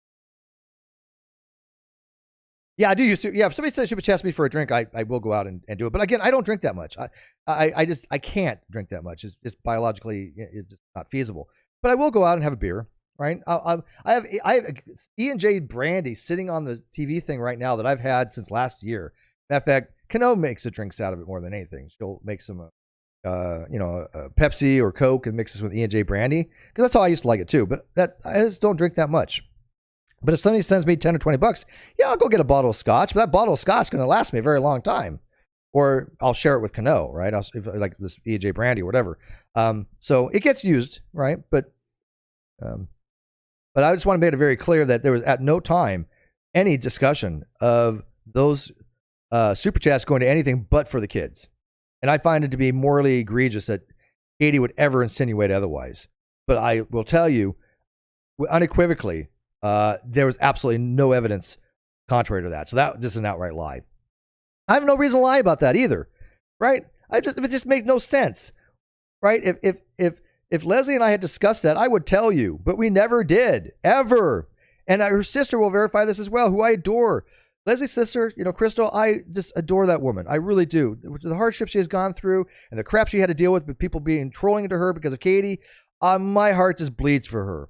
Yeah, I do used to. Yeah, if somebody says super chats me for a drink, I will go out and do it. But again, I don't drink that much. I can't drink that much. It's just biologically, it's just not feasible. But I will go out and have a beer, right? I have E&J brandy sitting on the TV thing right now that I've had since last year. Matter of fact, Kano makes the drinks out of it more than anything. She'll make some, Pepsi or Coke and mixes with E&J brandy because that's how I used to like it too. But I just don't drink that much. But if somebody sends me $10 or $20, yeah, I'll go get a bottle of scotch. But that bottle of scotch is going to last me a very long time. Or I'll share it with Kano, right? Like this E&J brandy or whatever. So it gets used, right? But I just want to make it very clear that there was at no time any discussion of those super chats going to anything but for the kids. And I find it to be morally egregious that Katie would ever insinuate otherwise. But I will tell you unequivocally, there was absolutely no evidence contrary to that. So that just is an outright lie. I have no reason to lie about that either, right? It just makes no sense, right? If Leslie and I had discussed that, I would tell you, but we never did, ever. And her sister will verify this as well, who I adore. Leslie's sister, Crystal, I just adore that woman. I really do. The hardship she has gone through and the crap she had to deal with people being trolling into her because of Katie, my heart just bleeds for her,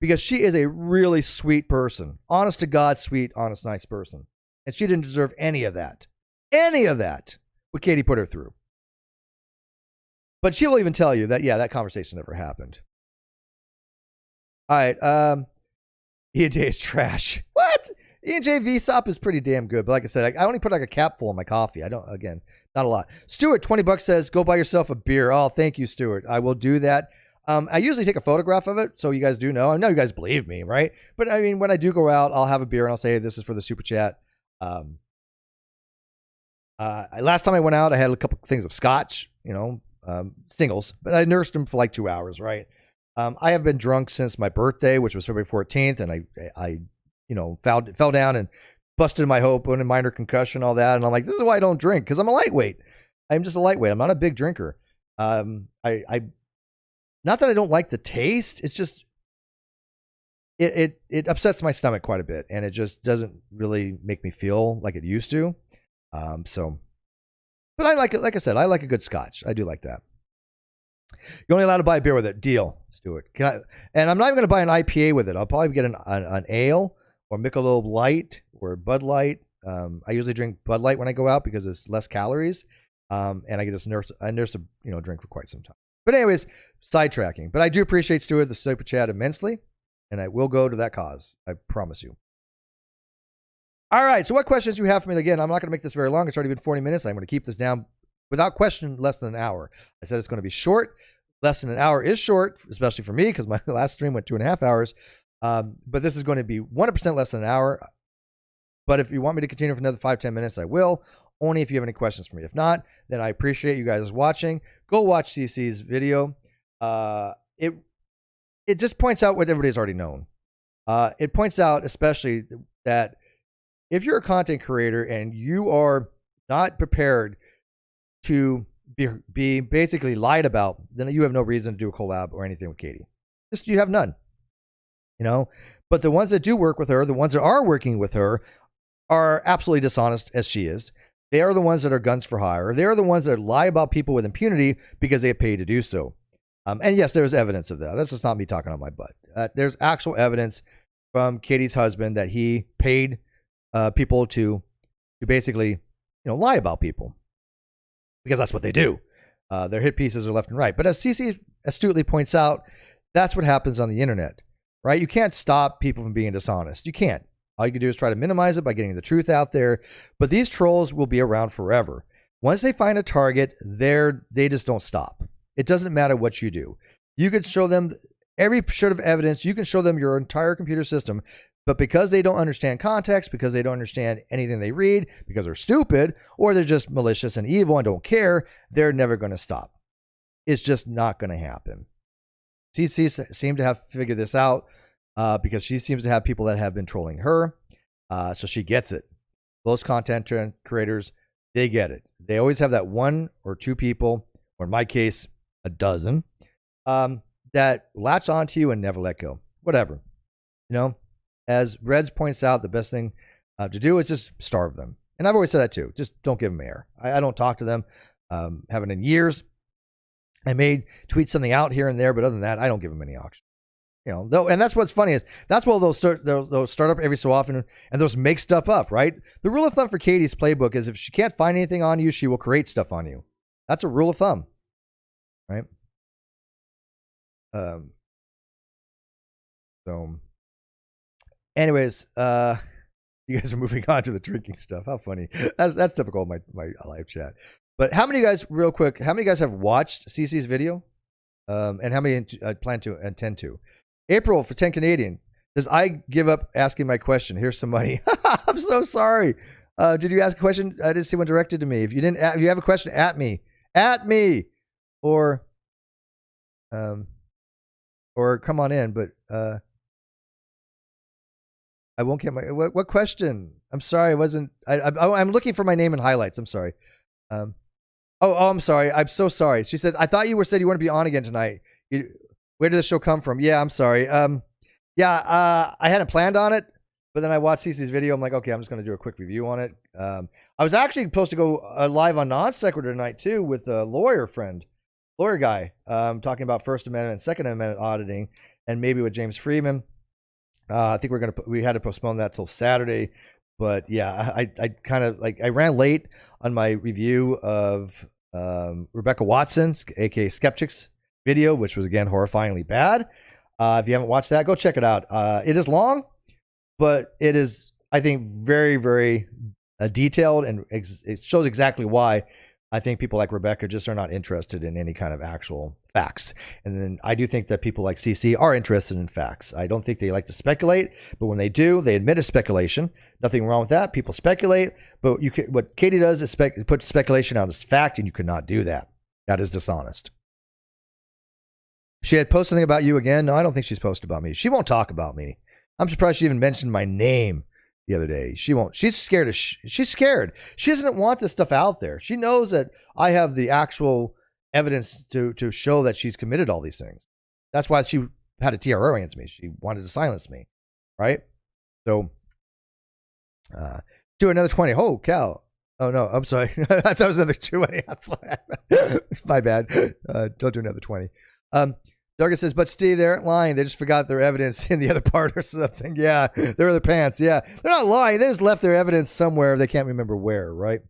because she is a really sweet person. Honest to God, sweet, honest, nice person. And she didn't deserve any of that. Any of that. What Katie put her through. But she'll even tell you that, yeah, that conversation never happened. All right. E&J is trash. What? E&J VSOP is pretty damn good. But like I said, I only put like a capful in my coffee. I don't, again, not a lot. Stuart, $20 says, go buy yourself a beer. Oh, thank you, Stuart. I will do that. I usually take a photograph of it, so you guys do know. I know you guys believe me, right? But I mean, when I do go out, I'll have a beer and I'll say, hey, this is for the super chat. Last time I went out, I had a couple things of scotch, singles, but I nursed them for like 2 hours, right? I have been drunk since my birthday, which was February 14th, and I fell down and busted my open and minor concussion, all that. And I'm like, this is why I don't drink, because I'm a lightweight. I'm just a lightweight. I'm not a big drinker. Not that I don't like the taste. It's just, it upsets my stomach quite a bit, and it just doesn't really make me feel like it used to. But I like it. Like I said, I like a good scotch. I do like that. You're only allowed to buy a beer with it. Deal, Stuart. And I'm not even going to buy an IPA with it. I'll probably get an ale or Michelob Light or Bud Light. I usually drink Bud Light when I go out because it's less calories. And I can just nurse a drink for quite some time. But anyways, sidetracking. But I do appreciate, Stuart, the super chat immensely. And I will go to that cause. I promise you. All right. So what questions do you have for me? Again, I'm not going to make this very long. It's already been 40 minutes. I'm going to keep this down without question less than an hour. I said it's going to be short. Less than an hour is short, especially for me, because my last stream went 2.5 hours. But this is going to be 100% less than an hour. But if you want me to continue for another 5-10 minutes, I will. Only if you have any questions for me. If not, then I appreciate you guys watching. Go watch CC's video. It just points out what everybody's already known. It points out especially that if you're a content creator and you are not prepared to be basically lied about, then you have no reason to do a collab or anything with Katie. Just you have none. But the ones that do work with her, the ones that are working with her, are absolutely dishonest as she is. They are the ones that are guns for hire. They are the ones that lie about people with impunity because they get paid to do so. And yes, there's evidence of that. That's just not me talking on my butt. There's actual evidence from Katie's husband that he paid people to basically, lie about people, because that's what they do. Their hit pieces are left and right. But as CC astutely points out, That's what happens on the internet, right? You can't stop people from being dishonest. You can't. All you can do is try to minimize it by getting the truth out there. But these trolls will be around forever. Once they find a target, they just don't stop. It doesn't matter what you do. You could show them every shred of evidence. You can show them your entire computer system. But because they don't understand context, because they don't understand anything they read, because they're stupid, or they're just malicious and evil and don't care, they're never going to stop. It's just not going to happen. CC seemed to have figured this out because she seems to have people that have been trolling her. So she gets it. Most content creators, they get it. They always have that one or two people, or in my case, a dozen, that latch onto you and never let go. Whatever. You know, as Reds points out, the best thing to do is just starve them. And I've always said that too. Just don't give them air. I don't talk to them. Haven't in years. I may tweet something out here and there, but other than that, I don't give them any auction. You know, though, and that's what's funny is that's why they'll start up every so often, and they'll make stuff up, right? The rule of thumb for Katie's playbook is if she can't find anything on you, she will create stuff on you. That's a rule of thumb, right? So, anyways, you guys are moving on to the drinking stuff. How funny! That's typical of my live chat. But how many guys, real quick, how many guys have watched CC's video? And how many plan to intend to? April for 10 Canadian. Does I give up asking my question? Here's some money. I'm so sorry. Did you ask a question? I didn't see one directed to me. If you didn't, if you have a question, at me, or come on in. But I won't get my what question? I'm sorry, I wasn't. I'm looking for my name and highlights. I'm sorry. Oh, I'm sorry. I'm so sorry. She said, I thought you said you want to be on again tonight. Where did this show come from? Yeah, I'm sorry. I hadn't planned on it, but then I watched CC's video. I'm like, okay, I'm just going to do a quick review on it. I was actually supposed to go live on Non Sequitur tonight too with a lawyer guy, talking about First Amendment and Second Amendment auditing, and maybe with James Freeman. I think we had to postpone that till Saturday. But yeah, I kind of I ran late on my review of Rebecca Watson's, aka Skeptics video, which was again horrifyingly bad. If you haven't watched that, go check it out. It is long, but it is, I think, very, very detailed, and it shows exactly why I think people like Rebecca just are not interested in any kind of actual facts. And then I do think that people like CC are interested in facts. I don't think they like to speculate, but when they do, they admit it's speculation. Nothing wrong with that. People speculate, but what Katie does is put speculation out as fact, and you cannot do that. That is dishonest. She had posted something about you again. No, I don't think she's posted about me. She won't talk about me. I'm surprised she even mentioned my name the other day. She won't. She's scared. She's scared. She doesn't want this stuff out there. She knows that I have the actual evidence to show that she's committed all these things. That's why she had a TRO against me. She wanted to silence me, right? So, do another 20. Oh, cow. Oh, no, I'm sorry. I thought it was another 20. My bad. Don't do another 20. Darga says, but Steve, they aren't lying. They just forgot their evidence in the other part or something. Yeah, they're in the pants. Yeah, they're not lying. They just left their evidence somewhere. They can't remember where, right?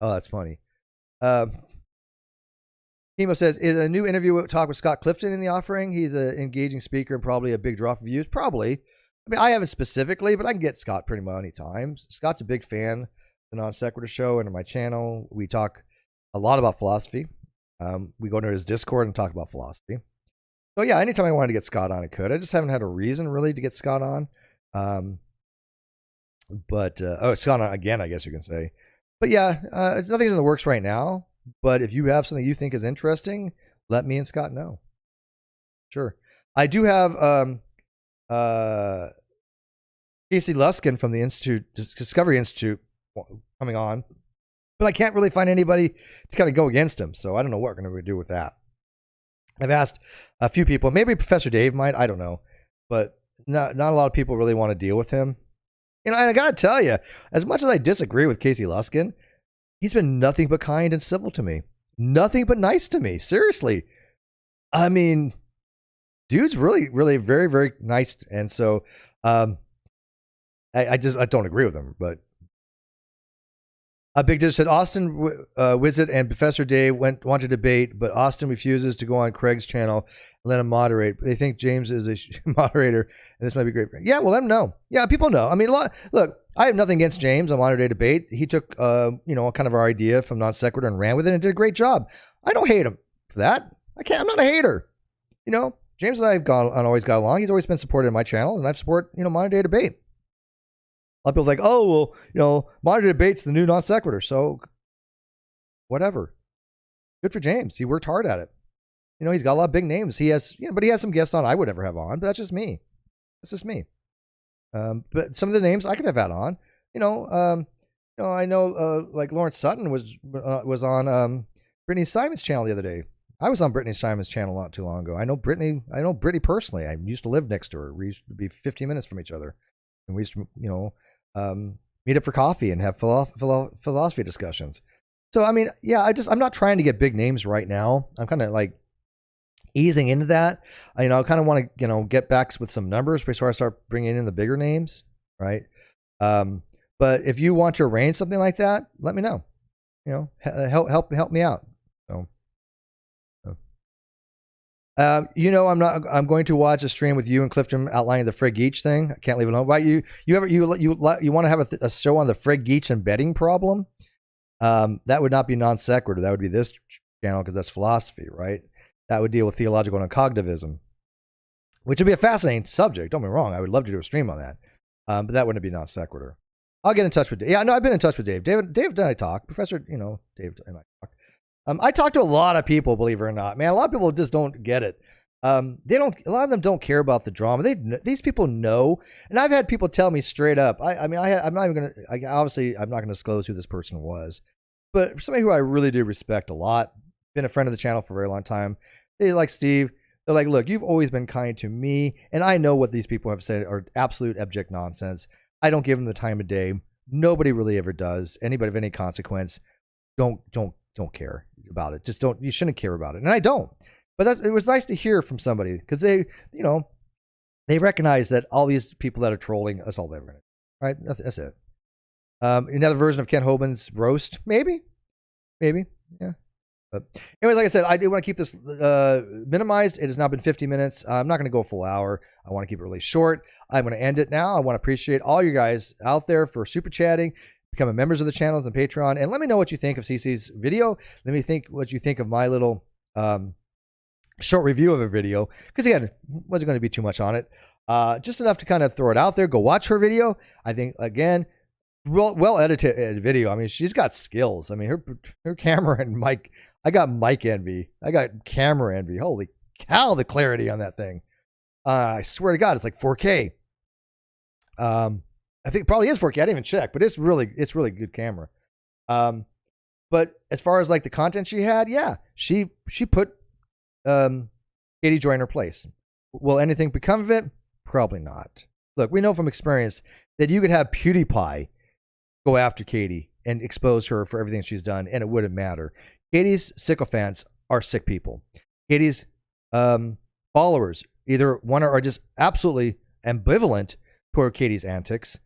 Oh, that's funny. Timo says, is a new interview talk with Scott Clifton in the offering? He's an engaging speaker and probably a big draw for views. Probably. I mean, I haven't specifically, but I can get Scott pretty much anytime. Scott's a big fan of the Non Sequitur show and on my channel. We talk a lot about philosophy. We go into his Discord and talk about philosophy. So yeah, anytime I wanted to get Scott on, I could. I just haven't had a reason really to get Scott on. Scott on again, I guess you can say. But yeah, nothing's in the works right now. But if you have something you think is interesting, let me and Scott know. Sure. I do have Casey Luskin from the Discovery Institute coming on. But I can't really find anybody to kind of go against him. So I don't know what we're going to do with that. I've asked a few people. Maybe Professor Dave might. I don't know. But not a lot of people really want to deal with him. And I got to tell you, as much as I disagree with Casey Luskin, he's been nothing but kind and civil to me. Nothing but nice to me. Seriously. I mean, dude's really, really very, very nice. And so I don't agree with him. But Big Dish said Austin Wizard and Professor Dave want to debate, but Austin refuses to go on Craig's channel and let him moderate. They think James is a moderator, and this might be great. Yeah, well, let him know. Yeah, people know. I mean, look, I have nothing against James on Modern Day Debate. He took, kind of our idea from Non Sequitur and ran with it and did a great job. I don't hate him for that. I'm not a hater. James and I have always got along. He's always been supported in my channel, and I've support, Modern Day Debate. A lot of people are like, oh, well, Modern Day Debate's the new Non Sequitur. So, whatever. Good for James. He worked hard at it. He's got a lot of big names. He has, but he has some guests on I would ever have on, but that's just me. That's just me. But some of the names I could have had on, I know, like Lawrence Sutton was on Brittany Simon's channel the other day. I was on Brittany Simon's channel not too long ago. I know Brittany personally. I used to live next to her. We used to be 15 minutes from each other. And we used to, meet up for coffee and have philosophy discussions. So, I mean, yeah, I'm not trying to get big names right now. I'm kind of like easing into that. I kind of want to, get back with some numbers before I start bringing in the bigger names, right? But if you want to arrange something like that, let me know. Help me out. So, I'm going to watch a stream with you and Clifton outlining the Frig Geach thing. I can't leave it alone. Why you want to have a show on the Frig Geach embedding problem? That would not be Non Sequitur. That would be this channel because that's philosophy, right? That would deal with theological and cognitivism, which would be a fascinating subject. Don't be wrong. I would love to do a stream on that. But that wouldn't be Non Sequitur. I'll get in touch with Dave. Yeah, no, I've been in touch with Dave. Dave and I talk. Professor, Dave and I talk. I talk to a lot of people, believe it or not, man. A lot of people just don't get it. A lot of them don't care about the drama. These people know, and I've had people tell me straight up. I'm not going to disclose who this person was, but somebody who I really do respect a lot, been a friend of the channel for a very long time. They like Steve. They're like, look, you've always been kind to me, and I know what these people have said are absolute abject nonsense. I don't give them the time of day. Nobody really ever does. Anybody of any consequence, don't care about it. You shouldn't care about it. And I don't. But it was nice to hear from somebody because they recognize that all these people that are trolling, that's all they're going to do. Right? That's it. Another version of Ken Hoban's roast, maybe. Yeah. But anyways, like I said, I do want to keep this minimized. It has now been 50 minutes. I'm not going to go a full hour. I want to keep it really short. I'm going to end it now. I want to appreciate all you guys out there for super chatting, becoming members of the channels and Patreon, and let me know what you think of CC's video. Let me think what you think of my little short review of a video, because again, wasn't going to be too much on it. Just enough to kind of throw it out there. Go watch her video. I think, again, well edited video. I mean, she's got skills. I mean, her camera and mic. I got mic envy. I got camera envy. Holy cow, the clarity on that thing. I swear to God, it's like 4K. I think it probably is 4K. I didn't even check, but it's really good camera. But as far as like the content she had, yeah, she put Katie Joy in her place. Will anything become of it? Probably not. Look, we know from experience that you could have PewDiePie go after Katie and expose her for everything she's done, and it wouldn't matter. Katie's sycophants are sick people. Katie's followers either one are just absolutely ambivalent toward Katie's antics,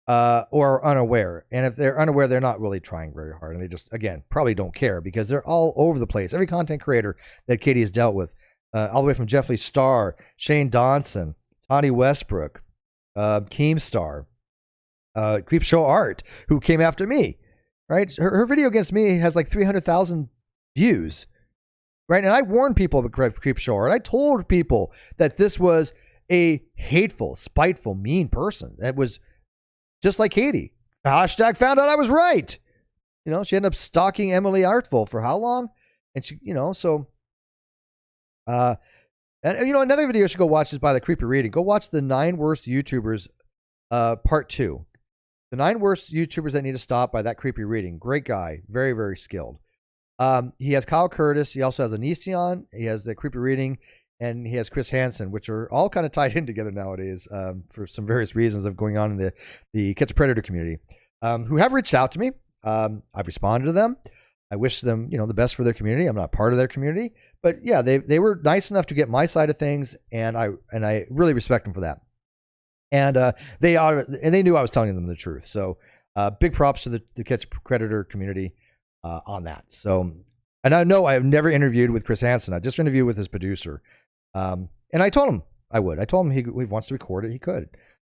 or are unaware. And if they're unaware, they're not really trying very hard, and they just, again, probably don't care because they're all over the place. Every content creator that Katie has dealt with, all the way from Jeffree Star, Shane Dawson, Tony Westbrook, Keemstar, Creepshow Art, who came after me, right? Her video against me has like 300,000 views, right? And I warned people about Creepshow Art. I told people that this was a hateful, spiteful, mean person. That was just like Katie. Hashtag found out I was right. You know, she ended up stalking Emily Artful for how long? And she, so, and another video you should go watch is by the Creepy Reading. Go watch the 9 worst YouTubers, part 2. The 9 worst YouTubers that need to stop by that Creepy Reading. Great guy. Very, very skilled. He has Kyle Curtis. He also has Onision. He has the Creepy Reading. And he has Chris Hansen, which are all kind of tied in together nowadays for some various reasons of going on in the Catch a Predator community, who have reached out to me. I've responded to them. I wish them, the best for their community. I'm not part of their community, but yeah, they were nice enough to get my side of things, and I really respect them for that. And they knew I was telling them the truth. So Big props to the catch predator community on that. So, and I know I've never interviewed with Chris Hansen. I just interviewed with his producer. And I told him I would. I told him he wants to record it, he could.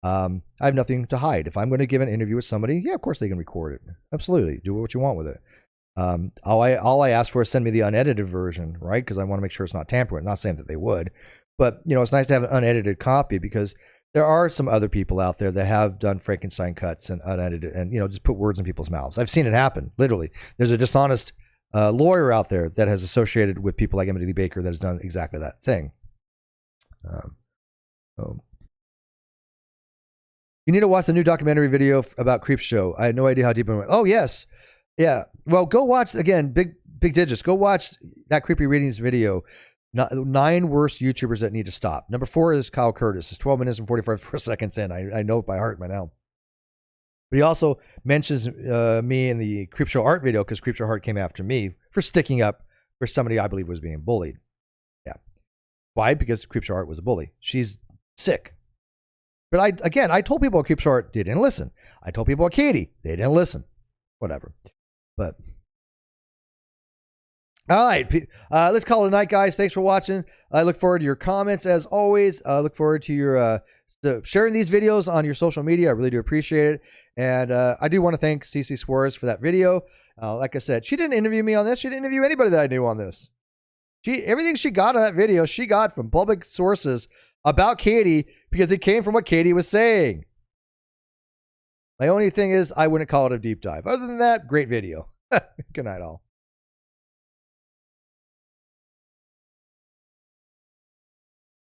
I have nothing to hide. If I'm going to give an interview with somebody, yeah, of course they can record it. Absolutely. Do what you want with it. All I ask for is send me the unedited version, right? Because I want to make sure it's not tampered. Not saying that they would, but it's nice to have an unedited copy because there are some other people out there that have done Frankenstein cuts and unedited and, just put words in people's mouths. I've seen it happen, literally. There's a dishonest lawyer out there that has associated with people like Emily Baker that has done exactly that thing. You need to watch the new documentary video about Creepshow. I had no idea how deep it went. Oh, yes. Yeah. Well, go watch, again, big digits. Go watch that Creepy Readings video. 9 worst YouTubers that need to stop. Number 4 is Kyle Curtis. It's 12 minutes and 44 seconds in. I know it by heart by now. But he also mentions me in the Creepshow Art video because Creepshow Art came after me for sticking up for somebody I believe was being bullied. Yeah. Why? Because Creepshow Art was a bully. She's sick. But I told people at Creepshow Art, they didn't listen. I told people at Katie, they didn't listen. Whatever. But all right, let's call it a night, guys. Thanks for watching. I look forward to your comments as always. I look forward to your sharing these videos on your social media. I really do appreciate it. And I do want to thank CC Suarez for that video. Like I said, she didn't interview me on this. She didn't interview anybody that I knew on this. Everything she got on that video, she got from public sources about Katie because it came from what Katie was saying. My only thing is I wouldn't call it a deep dive. Other than that, great video. Good night, all.